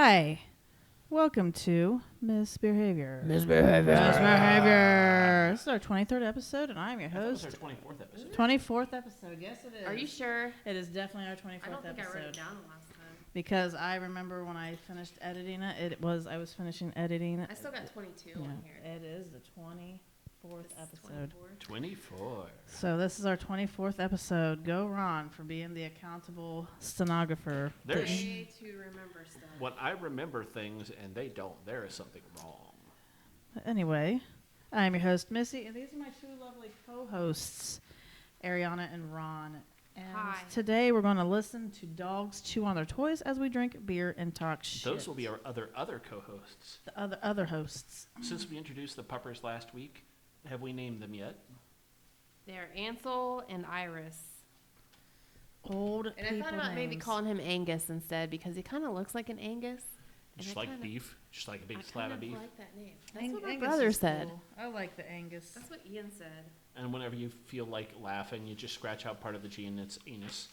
Hi. Welcome to misBEERhavior. misBEERhavior. This is our 23rd episode, and I'm your host. This is our 24th episode. 24th episode. Yes, it is. Are you sure? It is definitely our 24th episode. I don't think I wrote it down last time. Because I remember when I finished editing it, I was finishing editing. I still got 22 on here. It is the 24th episode. 24. So this is our 24th episode. Go Ron for being the accountable stenographer. There's Way to remember stuff. when I remember things and they don't, there is something wrong. Anyway, I'm your host, Missy, and these are my two lovely co-hosts, Ariana and Ron. And Hi. Today we're going to listen to dogs chew on their toys as we drink beer and talk shit. Those will be our other co-hosts. The other hosts. Since we introduced the puppers last week, have we named them yet? They're Ansel and Iris. Old And people I thought about maybe names. calling him Angus instead because he kind of looks like an Angus. Just like beef, just like a big I slab of kind beef. like that name. That's what my Angus brother is said. cool. I like the Angus. That's what Ian said. And whenever you feel like laughing, you just scratch out part of the G and it's anus.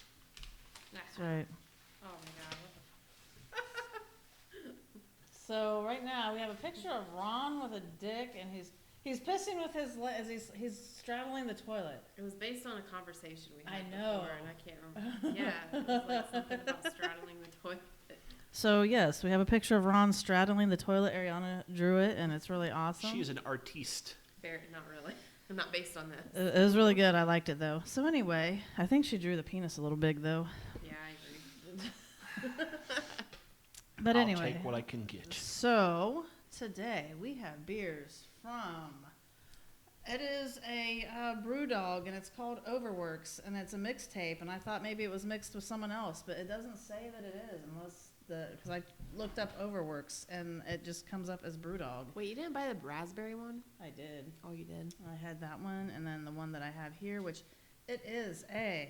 That's right. Oh my god. So right now we have a picture of Ron with a dick, and he's pissing with his as he's straddling the toilet. It was based on a conversation we had I know. before, and I can't remember. Yeah, it was like something about straddling the toilet. So yes, we have a picture of Ron straddling the toilet. Ariana drew it, and it's really awesome. She is an artiste. Not really. I'm not based on this. It was really good. I liked it though. So anyway, I think she drew the penis a little big though. Yeah, I agree. But I'll anyway, take what I can get. so today we have beers from. It is a Brewdog, and it's called Overworks, and it's a mixtape. And I thought maybe it was mixed with someone else, but it doesn't say that it is, unless because I looked up Overworks, and it just comes up as Brewdog. Wait, you didn't buy the raspberry one? I did. Oh, you did? I had that one, and then the one that I have here, which it is a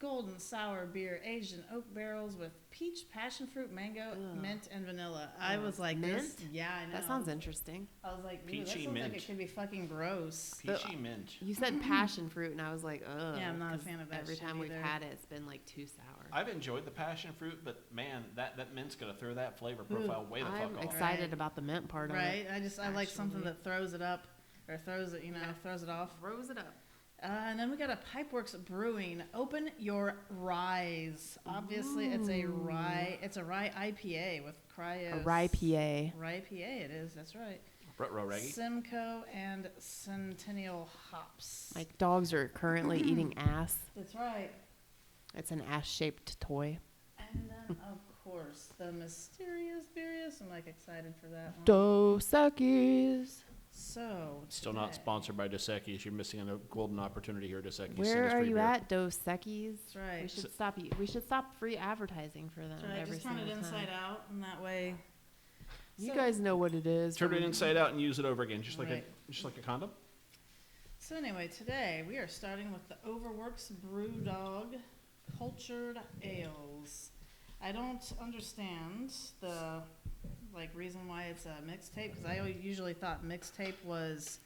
golden sour beer aged in oak barrels with peach, passion fruit, mango, Ugh. mint, and vanilla. I was like, mint? this, yeah, I know. That sounds interesting. I was like, Peachy that sounds mint. like it could be fucking gross. Peachy mint. You said passion fruit, and I was like, ugh. Yeah, I'm not a 'cause fan of that Every shit time we've either. had it, it's been like too sour. I've enjoyed the passion fruit, but man, that mint's gonna throw that flavor profile way the I'm fuck off. excited Right. about the mint part of Right? it. I like something Actually. that throws it up, or throws it, Yeah. throws it off. Rose it up. And then we got a Pipeworks Brewing. Open your ryes. Obviously, it's a rye. It's a rye IPA with A rye PA. Rye PA. It is. That's right. Ruh-roh reggae. Simcoe and Centennial hops. My dogs are currently eating ass. That's right. It's an ass-shaped toy. And then, of course, the mysterious Beerius. I'm like excited for that one. Dos Equis. So Still not today- sponsored by Dos Equis. You're missing a golden opportunity here, Dos Equis. Where are you at, Dos Equis? That's right. We should stop free advertising for them That's right. every Just turn it single inside time. out, and that way. You So- guys know what it is. Turn it inside out and use it over again, just like Right. a condom. So anyway, today we are starting with the Overworks Brewdog Cultured Ales. I don't understand the reason why it's a mixtape, because I usually thought mixtape was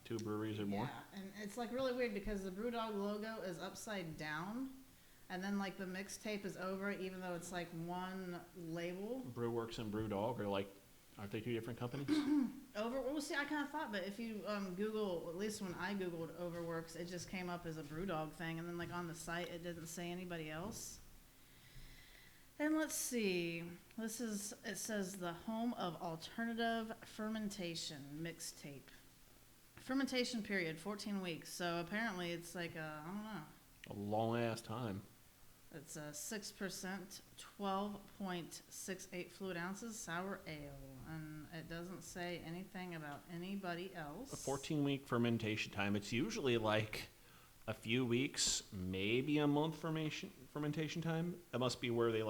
2 breweries or more. yeah, and it's like really weird because the Brewdog logo is upside down, and then like the mixtape is over, even though it's like one label. Brewworks and Brewdog are like, aren't they 2 different companies? Well, see, I kind of thought, but if you Google, at least when I Googled Overworks, it just came up as a Brewdog thing, and then like on the site, it didn't say anybody else. And let's see, it says the home of alternative fermentation mixtape. Fermentation period, 14 weeks. So apparently it's like I don't know. A long ass time. It's a 6%, 12.68 fluid ounces sour ale, and it doesn't say anything about anybody else. A 14-week fermentation time. It's usually like a few weeks, maybe a month fermentation time. That must be where they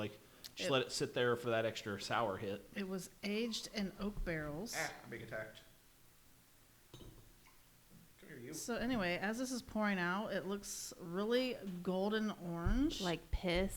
just let it sit there for that extra sour hit. It was aged in oak barrels. I'm being attacked. Come here, you. So anyway, as this is pouring out, it looks really golden orange. Like piss.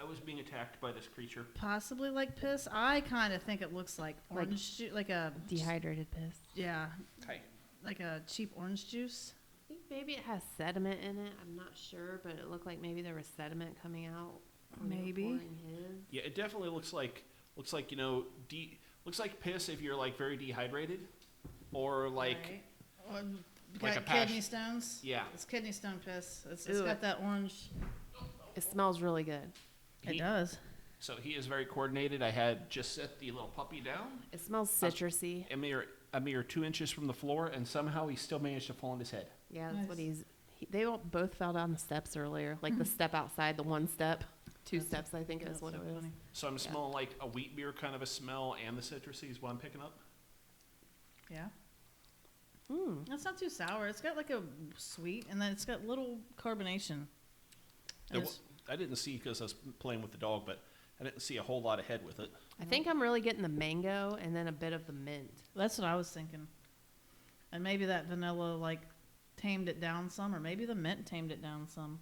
I was being attacked by this creature. Possibly like piss. I kind of think it looks like orange juice, like a Dehydrated piss. yeah, Hi. like a cheap orange juice. I think maybe it has sediment in it. I'm not sure, but it looked like maybe there was sediment coming out. when you were Maybe. pouring his. Yeah, it definitely looks like looks like piss if you're like very dehydrated, or like Right. Or like got a passion- kidney stones. yeah. It's kidney stone piss. It's Ew. got that orange. It smells really good. It does. So he is very coordinated. I had just set the little puppy down It smells citrusy. a mere 2 inches from the floor, and somehow he still managed to fall on his head. Yeah, that's what Nice. they both fell down the steps earlier. Like the step outside, the one step. Two That's- steps, I think is That's what so it was. funny. So I'm Yeah. smelling like a wheat beer kind of a smell, and the citrusy is what I'm picking up. Yeah. Mm. It's not too sour. It's got like a sweet, and then it's got little carbonation. It's- I didn't see because I was playing with the dog, but I didn't see a whole lot of head with it. I think I'm really getting the mango and then a bit of the mint. That's what I was thinking. And maybe that vanilla like tamed it down some, or maybe the mint tamed it down some.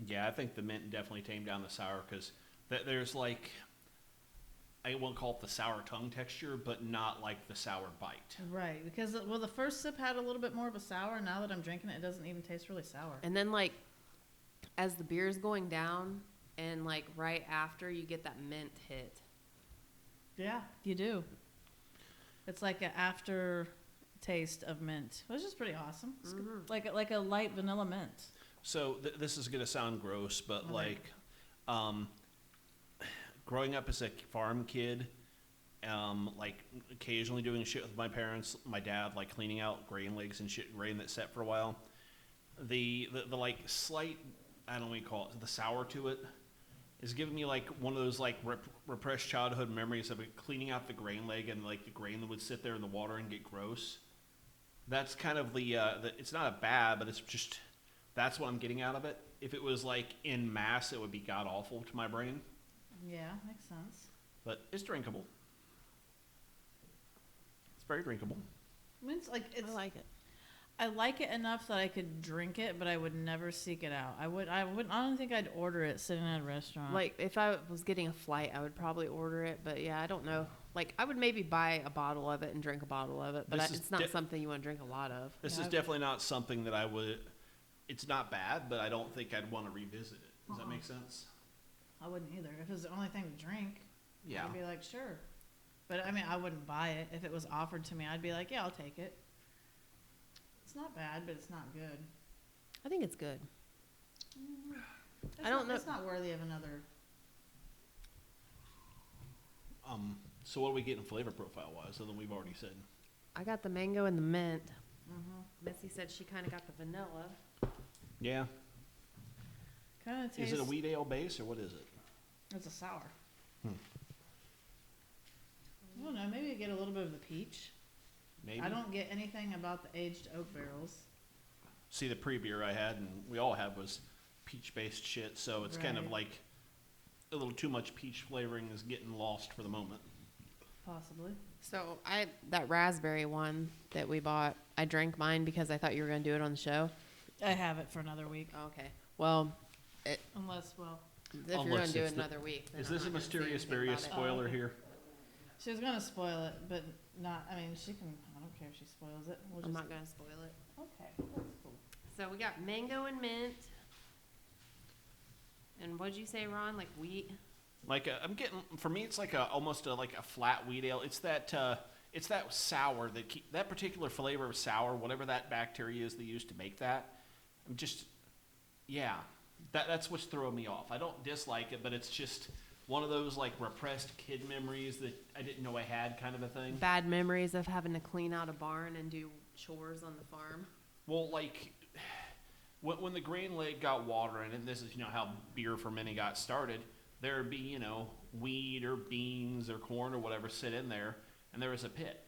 Yeah, I think the mint definitely tamed down the sour because there's like, I won't call it the sour tongue texture, but not like the sour bite. Right, because the first sip had a little bit more of a sour. Now that I'm drinking it, it doesn't even taste really sour. And then like as the beer's going down and like right after you get that mint hit. Yeah, you do. It's like an after taste of mint, which is pretty awesome. It's Mhm. like a light vanilla mint. So this is gonna sound gross, but Okay. like, growing up as a farm kid, like occasionally doing shit with my parents, my dad, like cleaning out grain legs and shit, grain that set for a while. The like slight, I don't know what you call it, the sour to it is giving me like one of those like repressed childhood memories of it cleaning out the grain leg and like the grain that would sit there in the water and get gross. That's kind of the it's not a bad, but it's just, that's what I'm getting out of it. If it was like in mass, it would be god awful to my brain, Yeah, makes sense. but it's drinkable. It's very drinkable. Mint's like it's. I like it. I like it enough that I could drink it, but I would never seek it out. I don't think I'd order it sitting at a restaurant. Like if I was getting a flight, I would probably order it, but yeah, I don't know. Like I would maybe buy a bottle of it and drink a bottle of it, but This is it's not something you want to drink a lot of. This Yeah, is definitely not something that I would. It's not bad, but I don't think I'd want to revisit it. Does that make sense? I wouldn't either. If it was the only thing to drink, Yeah. I'd be like, sure. But I mean, I wouldn't buy it. If it was offered to me, I'd be like, yeah, I'll take it. It's not bad, but it's not good. I think it's good. It's I don't know- It's not worthy of another. So what are we getting flavor profile wise, other than we've already said? I got the mango and the mint. Mm-hmm. Missy said she kind of got the vanilla. Yeah. Kind of Is tastes. it a wheat ale base or what is it? It's a sour. Hmm. I don't know. Maybe you get a little bit of the peach. Maybe. I don't get anything about the aged oak barrels. See, the pre-beer I had, and we all had, was peach-based shit. So it's kind of Right. like a little too much peach flavoring is getting lost for the moment. Possibly. So that raspberry one that we bought, I drank mine because I thought you were going to do it on the show. I have it for another week. Okay. Well, Unless, well, if you're going Unless to do it's it the- another week. then Is I'm this a not gonna say mysterious anything berry about it. spoiler okay. here? she was going to spoil it, but not, I mean, she can, I don't care if she spoils it. We'll I'm just, not going to spoil it. okay, that's cool. So we got mango and mint. And what'd you say, Ron? Like wheat? Like I'm getting, for me, it's like almost like a flat wheat ale. It's that sour that particular flavor of sour, whatever that bacteria is they use to make that. I'm just, yeah, that's what's throwing me off. I don't dislike it, but it's just one of those like repressed kid memories that I didn't know I had, kind of a thing. Bad memories of having to clean out a barn and do chores on the farm. Well, like when the grain leg got water in it, and this is how beer fermenting got started. There'd be wheat or beans or corn or whatever sit in there, and there was a pit,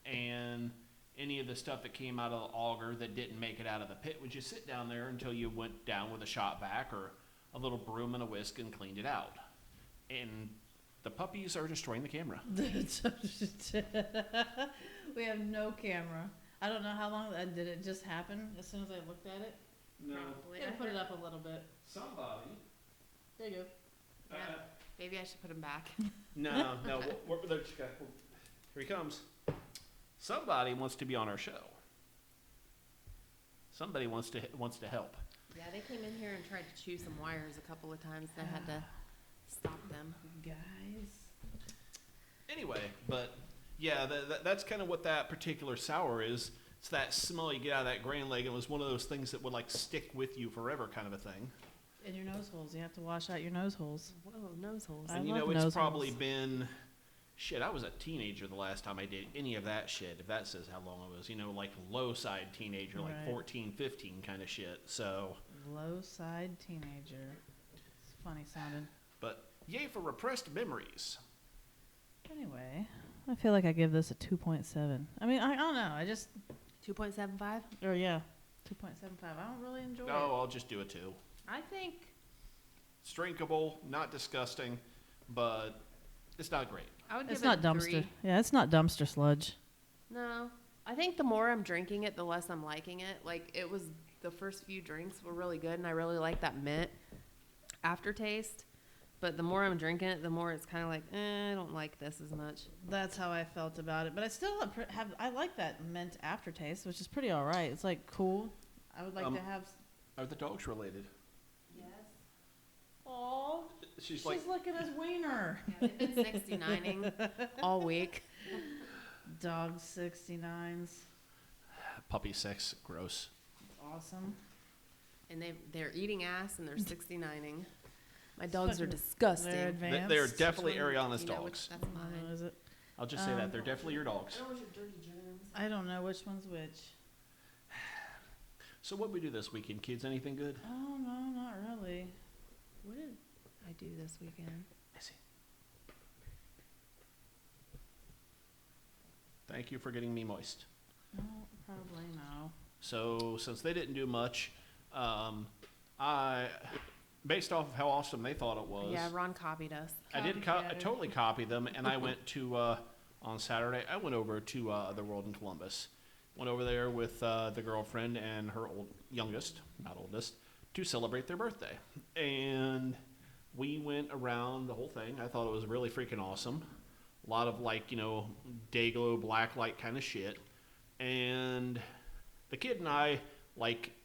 and any of the stuff that came out of the auger that didn't make it out of the pit would just sit down there until you went down with a shop vac or a little broom and a whisk and cleaned it out. And the puppies are destroying the camera. We have no camera. I don't know how long, did it just happen as soon as I looked at it? Probably. Gotta put it up a little bit. Somebody. There you go. Yeah. Maybe I should put him back. No. Here he comes. Somebody wants to be on our show. Somebody wants to help. Yeah, they came in here and tried to chew some wires a couple of times. And I had to stop them. Guys. Anyway, but yeah, that's kind of what that particular sour is. It's that smell you get out of that grain leg. It was one of those things that would like stick with you forever, kind of a thing. In your nose holes, you have to wash out your nose holes. Whoa, nose holes. And it's probably been, shit, I was a teenager the last time I did any of that shit, if that says how long it was. Like low side teenager, like 14, 15 kind of shit. So low side teenager. It's funny sounding. But yay for repressed memories. Anyway, I feel like I give this a 2.7. I mean, I don't know. I just 2.75? Or yeah, 2.75. I don't really enjoy it. No, I'll just do a 2. I think it's drinkable, not disgusting, but it's not great. I would give It's it not a dumpster. 3. Yeah, it's not dumpster sludge. No. I think the more I'm drinking it, the less I'm liking it. Like, it was, the first few drinks were really good, and I really like that mint aftertaste. But the more I'm drinking it, the more it's kind of like, I don't like this as much. That's how I felt about it. But I still I like that mint aftertaste, which is pretty all right. It's like cool. I would like to have. Are the dogs related? Yes. Oh, she's licking his wiener. Yeah, they've been 69ing all week. Dog 69s. Puppy sex, gross. Awesome. And they're eating ass and they're 69ing. My dogs are Fucking- disgusting. They're advanced. They're definitely Which one- Ariana's you know which- dogs. That's I don't know, mine. is it? I'll just say that. They're definitely your dogs. I don't know which one's which. So what we do this weekend, kids? Anything good? Oh, no, not really. What did I do this weekend? Missy. Thank you for getting me moist. No, probably no. So since they didn't do much, I, based off of how awesome they thought it was, Yeah, Ron copied us. I totally copied them, and I went to on Saturday. I went over to the World in Columbus. Went over there with the girlfriend and her youngest, not oldest, to celebrate their birthday, and we went around the whole thing. I thought it was really freaking awesome. A lot of day glow, black light kind of shit, and the kid and I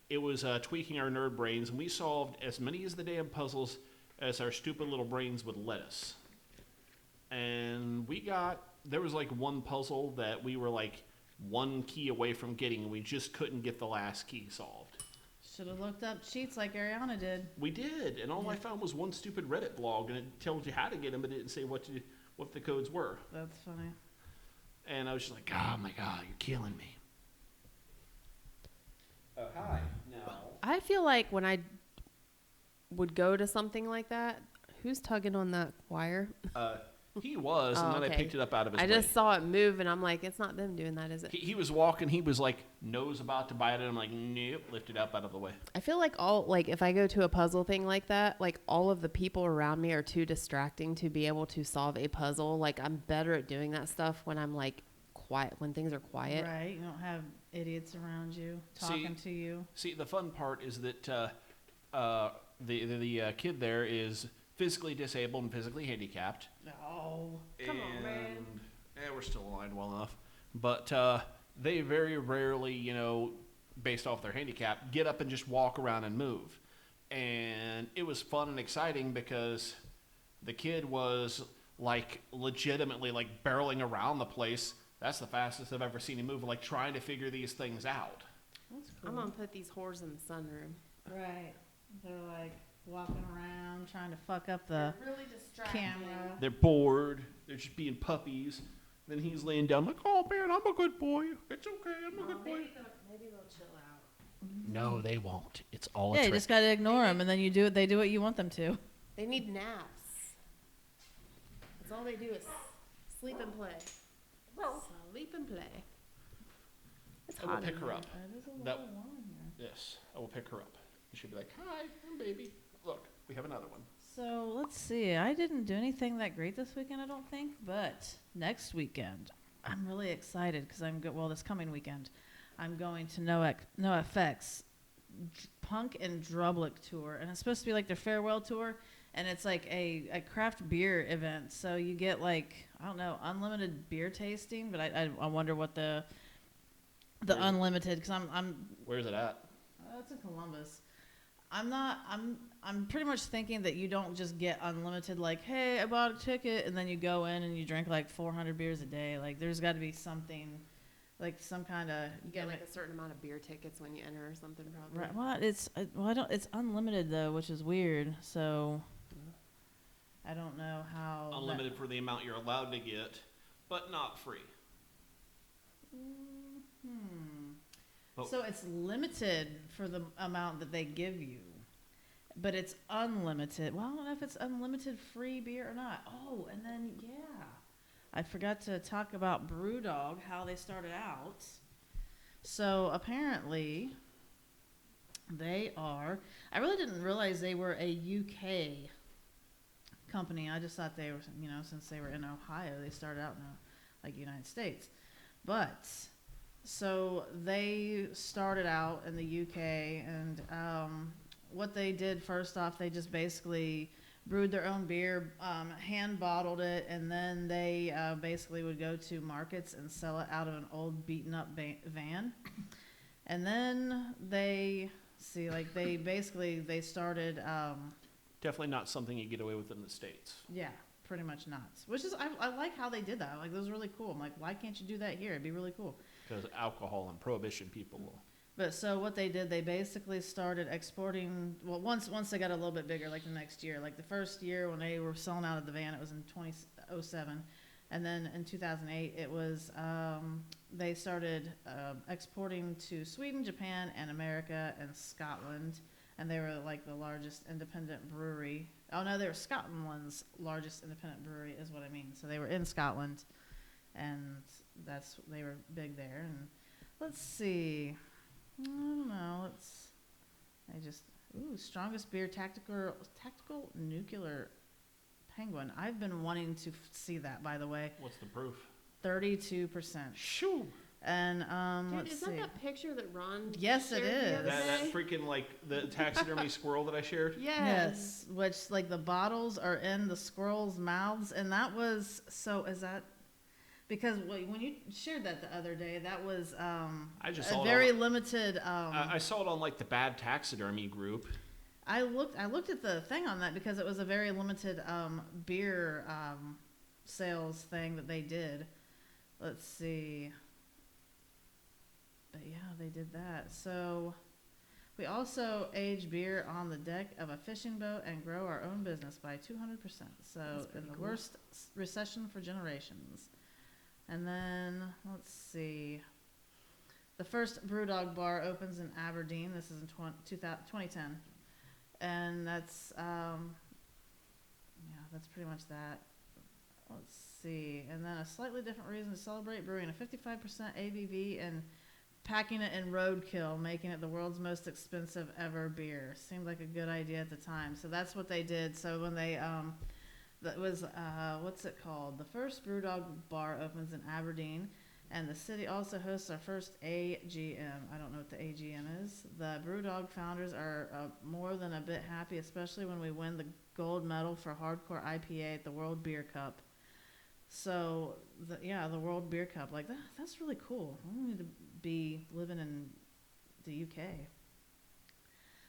it was tweaking our nerd brains, and we solved as many as the damn puzzles as our stupid little brains would let us. And there was one puzzle that we were one key away from getting, and we just couldn't get the last key solved. Should have looked up cheats like Ariana did. We did, and all I found was one stupid Reddit blog, and it told you how to get them, but it didn't say what the codes were. That's funny. And I was just like, oh my god, you're killing me. Hi. No. I feel like when I would go to something like that, who's tugging on that wire? He was, and then I picked it up out of his I way. just saw it move, and I'm like, it's not them doing that, is it? He was walking, he was nose about to bite it, I'm like, nope, lift it up out of the way. I feel like if I go to a puzzle thing like that, all of the people around me are too distracting to be able to solve a puzzle. I'm better at doing that stuff when I'm quiet, when things are quiet. Right. You don't have idiots around you talking to you. See, the fun part is that the kid there is physically disabled and physically handicapped. No. Come on, man. Yeah, we're still aligned well enough. But they very rarely, based off their handicap, get up and just walk around and move. And it was fun and exciting because the kid was legitimately barreling around the place. That's the fastest I've ever seen him move, trying to figure these things out. That's cool. I'm going to put these whores in the sunroom. Right. They're walking around trying to fuck up the really distracting. camera. They're bored. They're just being puppies. Then he's laying down oh man, I'm a good boy. It's okay, I'm a good boy. Maybe they'll chill out. No, they won't. It's all a Yeah, you trick. just gotta ignore them, and then they do what you want them to. They need naps. That's all they do is sleep and play. Sleep and play. It's I will hot pick in her here. up. That is a That- little warm here. Yes, I will pick her up. And she'll be like, hi, I'm baby. Look, we have another one. So let's see. I didn't do anything that great this weekend, I don't think. But next weekend, I'm really excited because I'm good. Well, this coming weekend, I'm going to NoFX Punk and Drublic tour, and it's supposed to be their farewell tour, and it's a craft beer event. So you get I don't know, unlimited beer tasting. But I wonder what the Where's it? unlimited, because I'm Where's it at? it's in Columbus. I'm pretty much thinking that you don't just get unlimited, like, hey, I bought a ticket, and then you go in and you drink like 400 beers a day. Like, there's got to be something, like some kind of. You get like a certain amount of beer tickets when you enter or something, probably. Right. Well, I don't. It's unlimited though, which is weird. So I don't know how. Unlimited for the amount you're allowed to get, but not free. But So it's limited for the amount that they give you, but it's unlimited. Well, I don't know if it's unlimited free beer or not. Oh, and then, yeah. I forgot to talk about Brewdog, how they started out. So apparently, they are, I really didn't realize they were a UK company. I just thought they were, since they were in Ohio, they started out in, like, United States. But so they started out in the UK, and what they did first off, they just basically brewed their own beer, hand bottled it, and then they basically would go to markets and sell it out of an old beaten up van. And then they started. definitely not something you get away with in the States. Yeah, pretty much not. Which is, I like how they did that. Like, that was really cool. I'm like, why can't you do that here? It'd be really cool. Because alcohol and prohibition people will. But so what they did, they basically started exporting. Well, once they got a little bit bigger, like the next year, like the first year when they were selling out of the van, it was in 2007, and then in 2008, it was they started exporting to Sweden, Japan, and America and Scotland, and they were like the largest independent brewery. Oh no, they were Scotland's largest independent brewery, is what I mean. So they were in Scotland, and they were big there. And let's see. I don't know. Strongest beer, tactical nuclear penguin. I've been wanting to see that, by the way. What's the proof? 32%. Shoo! And Dude, let's is see. that that picture that Ron? Yes, it shared the is. other That day? freaking, like, the taxidermy squirrel that I shared? Yes. Which, like, the bottles are in the squirrels' mouths, and that was is that? Because when you shared that the other day, that was I just a saw it very on, limited. I saw it on, like, the Bad Taxidermy group. I looked at the thing on that because it was a very limited beer sales thing that they did. Let's see. But yeah, they did that. So we also age beer on the deck of a fishing boat and grow our own business by 200%. So in the worst recession for generations. And then let's see. The first Brewdog bar opens in Aberdeen. This is in 2010. And that's, that's pretty much that. Let's see. And then a slightly different reason to celebrate brewing a 55% ABV and packing it in roadkill, making it the world's most expensive ever beer. Seemed like a good idea at the time. So that's what they did. So when they, that was, what's it called? The first Brewdog bar opens in Aberdeen. And the city also hosts our first AGM. I don't know what the AGM is. The Brewdog founders are more than a bit happy, especially when we win the gold medal for hardcore IPA at the World Beer Cup. So, the World Beer Cup. Like, that's really cool. I need to be living in the UK.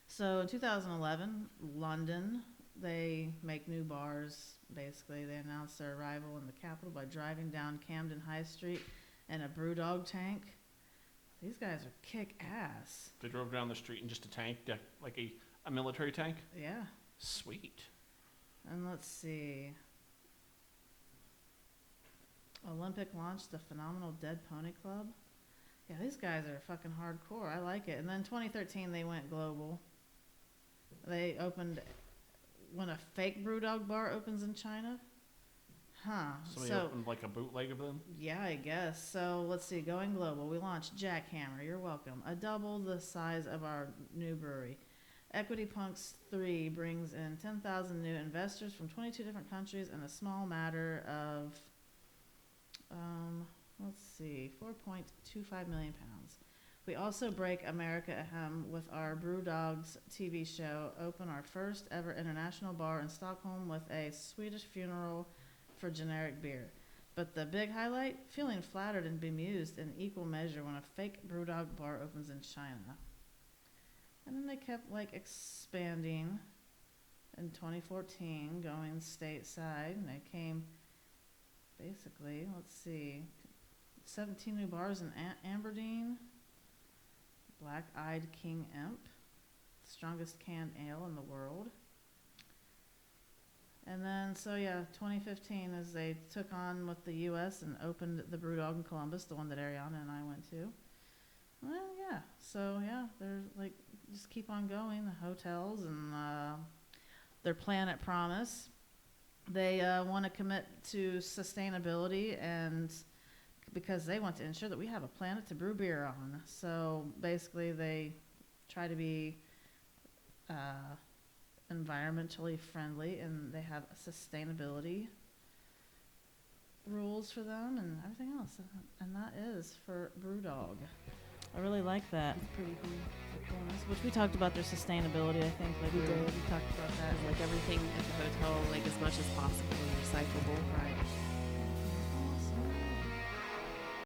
So, in 2011, London, they make new bars, basically. They announced their arrival in the capital by driving down Camden High Street and a Brewdog tank. These guys are kick ass. They drove down the street in just a tank, like a military tank? Yeah. Sweet. And let's see. Olympic launched the phenomenal Dead Pony Club. Yeah, these guys are fucking hardcore. I like it. And then 2013, they went global. They opened when a fake Brewdog bar opens in China. Huh. Somebody opened like a bootleg of them? Yeah, I guess. So let's see. Going global, we launched Jackhammer. You're welcome. A double the size of our new brewery. Equity Punks 3 brings in 10,000 new investors from 22 different countries in a small matter of, let's see, 4.25 million pounds. We also break America ahem with our Brewdogs TV show, open our first ever international bar in Stockholm with a Swedish funeral for generic beer. But the big highlight, feeling flattered and bemused in equal measure when a fake Brewdog bar opens in China. And then they kept like expanding in 2014, going stateside, and they came basically, let's see, 17 new bars in Aberdeen, Black-Eyed King Imp, strongest canned ale in the world. And then, so yeah, 2015 is they took on with the U.S. and opened the Brewdog in Columbus, the one that Ariana and I went to. Well, yeah, so yeah, they're like, just keep on going, the hotels and their Planet Promise. They want to commit to sustainability, and because they want to ensure that we have a planet to brew beer on. So basically they try to be environmentally friendly, and they have sustainability rules for them and everything else. And that is for Brewdog. I really like that. It's pretty cool. Which we talked about their sustainability, I think. Like We did. We talked about that. Like everything at the hotel, like as much as possible, recyclable. Right.